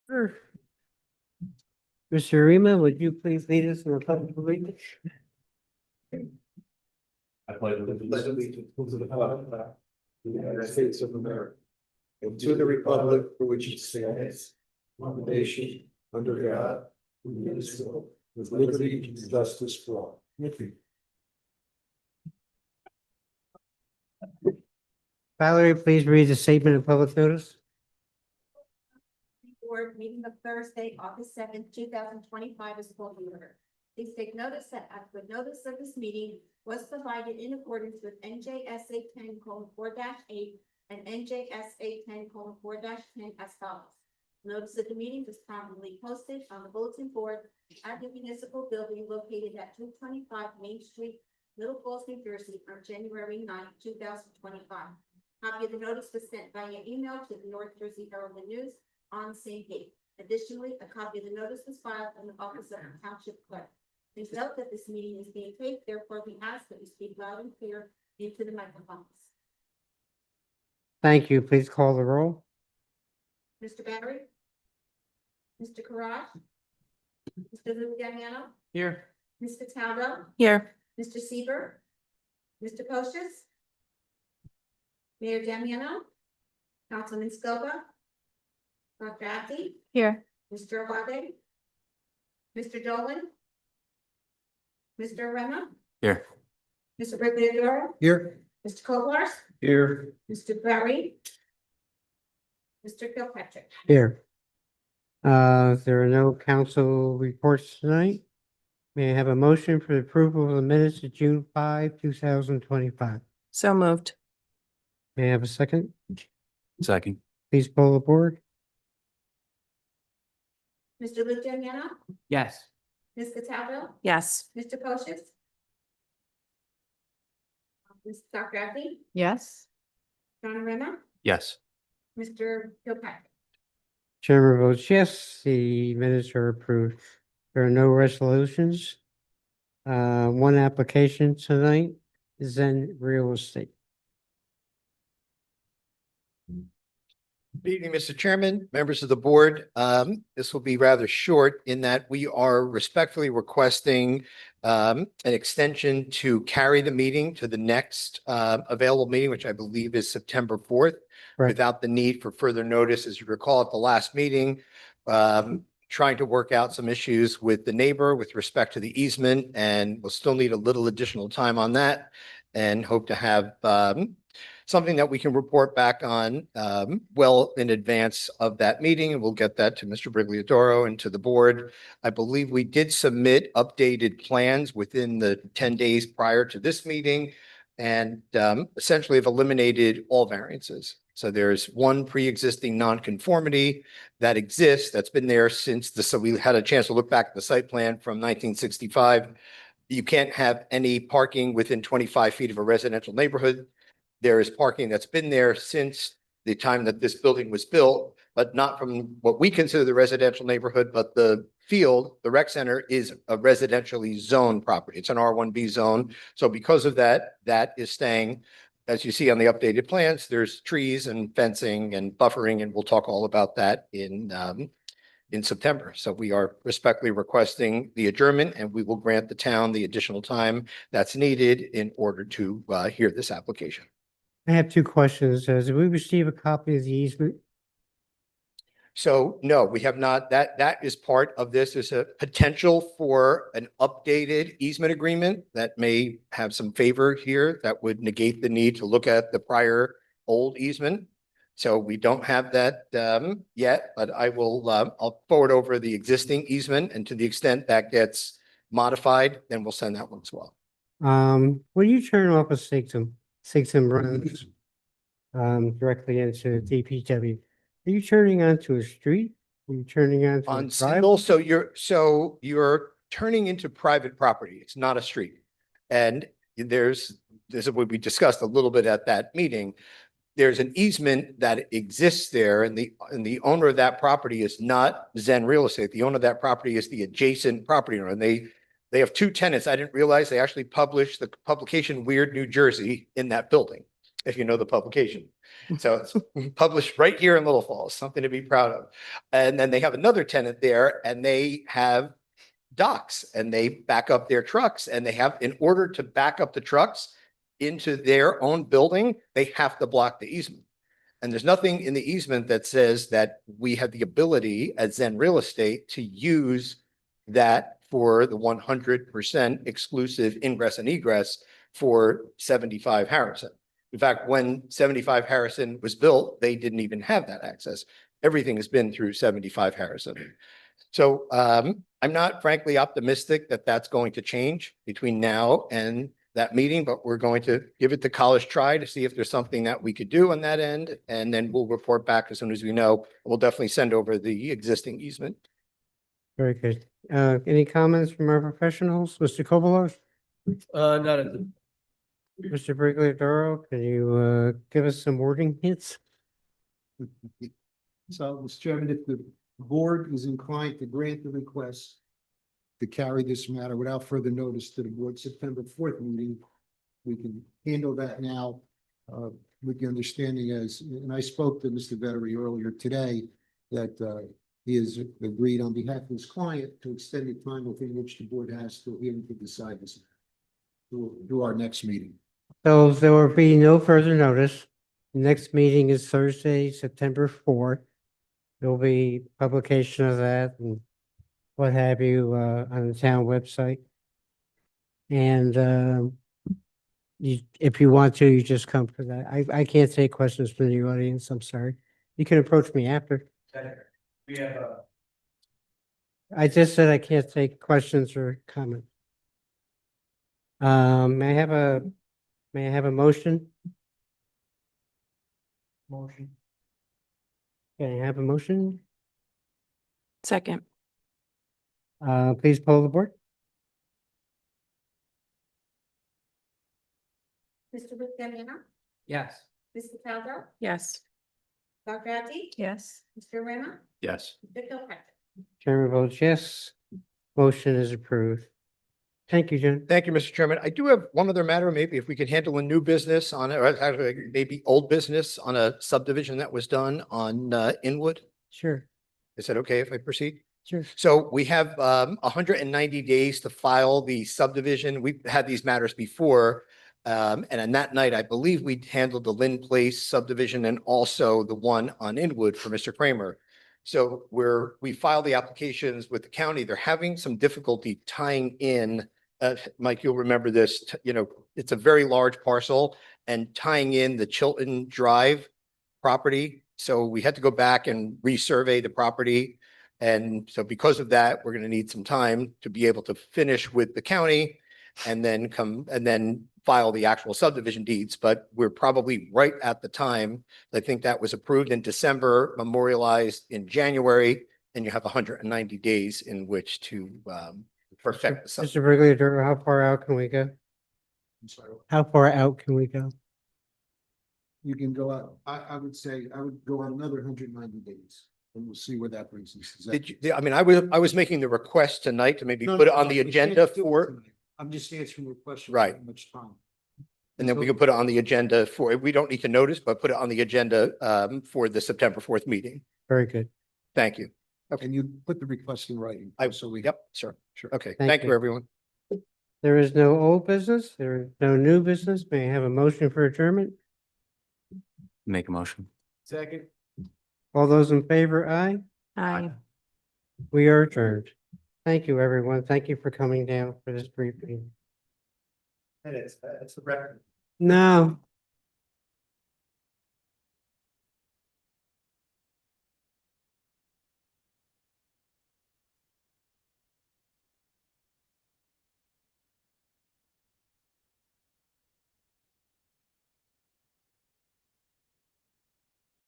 Sure. Mr. Rima, would you please lead us in the pledge of allegiance? I pledge allegiance to the flag of the United States of America and to the republic for which it stands, one nation, under God, indivisible, with liberty and justice for all. Thank you. Valerie, please read the statement of public notice. Board meeting of Thursday, August 7th, 2025 is called to order. Please take notice that adequate notice of this meeting was provided in accordance with NJSA 10:4-8 and NJSA 10:4-10 as follows. Notice of the meeting was promptly posted on the bulletin board at the municipal building located at 225 Main Street, Little Falls, New Jersey on January 9th, 2025. Copy of the notice was sent via email to the North Jersey Herald and News on the same date. Additionally, a copy of the notice was filed in the office of the Township Clerk. Please note that this meeting is being taped, therefore we ask that you speak loud and clear into the microphones. Thank you. Please call the roll. Mr. Barry? Mr. Karas? Mr. Luciano? Here. Mr. Taldo? Here. Mr. Seaver? Mr. Poshis? Mayor Damiano? Councilman Scoba? Dr. Abdi? Here. Mr. Awade? Mr. Dolan? Mr. Rema? Here. Mr. Brigliadoro? Here. Mr. Koblars? Here. Mr. Barry? Mr. Kilpatrick? Here. There are no council reports tonight. May I have a motion for the approval of the minutes of June 5, 2025? So moved. May I have a second? Second. Please poll the board. Mr. Luciano? Yes. Ms. Cataldo? Yes. Mr. Poshis? Dr. Abdi? Yes. Donna Rema? Yes. Mr. Kilpatrick? Chairman votes yes, the minutes are approved. There are no resolutions. One application tonight, Zen Real Estate. Good evening, Mr. Chairman, members of the board. This will be rather short in that we are respectfully requesting an extension to carry the meeting to the next available meeting, which I believe is September 4th, Right. without the need for further notice. As you recall, at the last meeting, trying to work out some issues with the neighbor with respect to the easement, and we'll still need a little additional time on that and hope to have something that we can report back on well in advance of that meeting, and we'll get that to Mr. Brigliadoro and to the board. I believe we did submit updated plans within the 10 days prior to this meeting and essentially have eliminated all variances. So there's one pre-existing nonconformity that exists that's been there since so we had a chance to look back at the site plan from 1965. You can't have any parking within 25 feet of a residential neighborhood. There is parking that's been there since the time that this building was built, but not from what we consider the residential neighborhood, but the field, the rec center is a residentially zoned property. It's an R1B zone. So because of that, that is staying. As you see on the updated plans, there's trees and fencing and buffering, and we'll talk all about that in September. So we are respectfully requesting the adjournment, and we will grant the town the additional time that's needed in order to hear this application. I have two questions. Did we receive a copy of the easement? So no, we have not. That is part of this. There's a potential for an updated easement agreement that may have some favor here that would negate the need to look at the prior old easement. So we don't have that yet, but I will, I'll forward over the existing easement, and to the extent that gets modified, then we'll send that one as well. When you turn off of Sigtum runs directly into DPW, are you turning onto a street? Are you turning onto a On driveway? Signal, so you're turning into private property. It's not a street. And this is what we discussed a little bit at that meeting. There's an easement that exists there, and the owner of that property is not Zen Real Estate. The owner of that property is the adjacent property owner, and they have two tenants. I didn't realize they actually published the publication Weird New Jersey in that building. if you know the publication. So it's published right here in Little Falls, something to be proud of. And then they have another tenant there and they have docks and they back up their trucks and they have, in order to back up the trucks into their own building, they have to block the easement. And there's nothing in the easement that says that we have the ability as Zen Real Estate to use that for the 100% exclusive ingress and egress for 75 Harrison. In fact, when 75 Harrison was built, they didn't even have that access. Everything has been through 75 Harrison. So I'm not frankly optimistic that that's going to change between now and that meeting, but we're going to give it the college try to see if there's something that we could do on that end. And then we'll report back as soon as we know. We'll definitely send over the existing easement. Very good. Any comments from our professionals? Mr. Kovalos? Not at the. Mr. Brigliadoro, can you give us some wording hints? So, Mr. Chairman, if the board is inclined to grant the request to carry this matter without further notice to the board September 4th meeting, we can handle that now with the understanding as, and I spoke to Mr. Vettery earlier today, that he has agreed on behalf of his client to extend the time within which the board has to even to decide this to our next meeting. So there will be no further notice. Next meeting is Thursday, September 4th. There'll be publication of that and what have you on the town website. And you, if you want to, you just come for that. I can't take questions from the audience. I'm sorry. You can approach me after. We have I just said I can't take questions or comments. May I have a motion? Motion. Can I have a motion? Second. Please poll the board. Mr. Buscagliano, yes. Mr. Caldo, Yes. Dr. Ati, Yes. Mr. Rima, Yes. Mr. Kilpatrick. Chairman votes yes. Motion is approved. Thank you, Jen. Thank you, Mr. Chairman. I do have one other matter, maybe if we could handle a new business on it, or actually maybe old business on a subdivision that was done on Inwood. Sure, Is that okay if I proceed? sure. So we have 190 days to file the subdivision. We've had these matters before. And on that night, I believe we handled the Lynn Place subdivision and also the one on Inwood for Mr. Kramer. So we filed the applications with the county. They're having some difficulty tying in. Mike, you'll remember this, it's a very large parcel and tying in the Chilton Drive property. So we had to go back and resurvey the property. And so because of that, we're going to need some time to be able to finish with the county and then file the actual subdivision deeds. But we're probably right at the time. I think that was approved in December, memorialized in January, and you have 190 days in which to perfect the subdivision. Mr. Brigliadoro, how far out can we go? I'm sorry. How far out can we go? You can go out, I would say, I would go on another 190 days and we'll see where that brings us. Is that- Did you, I mean, I was making the request tonight to maybe No, put it no, on no, the we agenda can't do it for, tonight. I'm just answering your question. Right. How much time? and then we can put it on the agenda for, we don't need to notice, but put it on the agenda for the September 4th meeting. Very good. Thank you. And you put the request in writing. So we. Yep, sure. Sure. Okay, Thank thank you, you. everyone. There is no old business. There is no new business. May I have a motion for adjournment? Make a motion. Second. All those in favor, aye. Aye. We are adjourned. Thank you, everyone. Thank you for coming down for this briefing. It's the record. No,